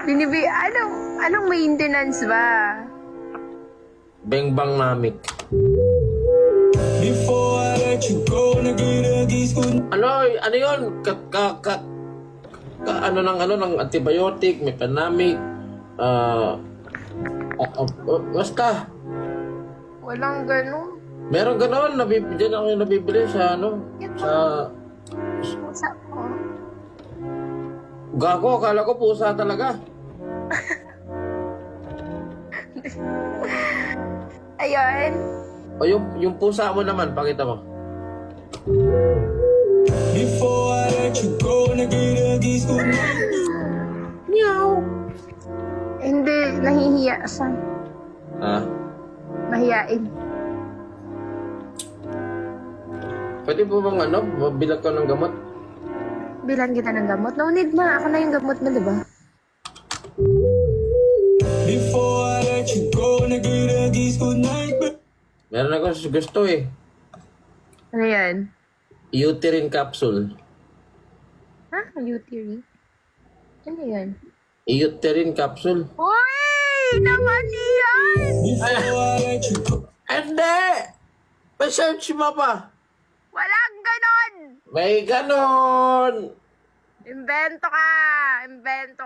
Anong maintenance ba? Bang Namik. Before I let you go, nagigis ko. Ano yun? Ano ng antibiotic, may panamik, basta. Walang ganun. Meron gano'n, dyan ako yung nabibili sa Pusa ko. Gago, akala ko pusa talaga. Ayun. O yung pusa mo naman, pakita mo. Before I let you go, nagigis ko. Meow. Hindi, nahihiya siya. Ha? Mahiyain. Pwede po bang mabilag ka ng gamot? Bilang kita ng gamot. No need na. Ako na yung gamot mo, diba? Before I let you go, nagigis ko night. Meron ako gusto eh. Ano yan? Uterine capsule. Ha? Uterine? Ano yan? Uterine capsule. Uy! Naman yan! Before I let you go. Hindi! Pa-search mo pa. Walang ganon! May ganon! Invento ka! Invento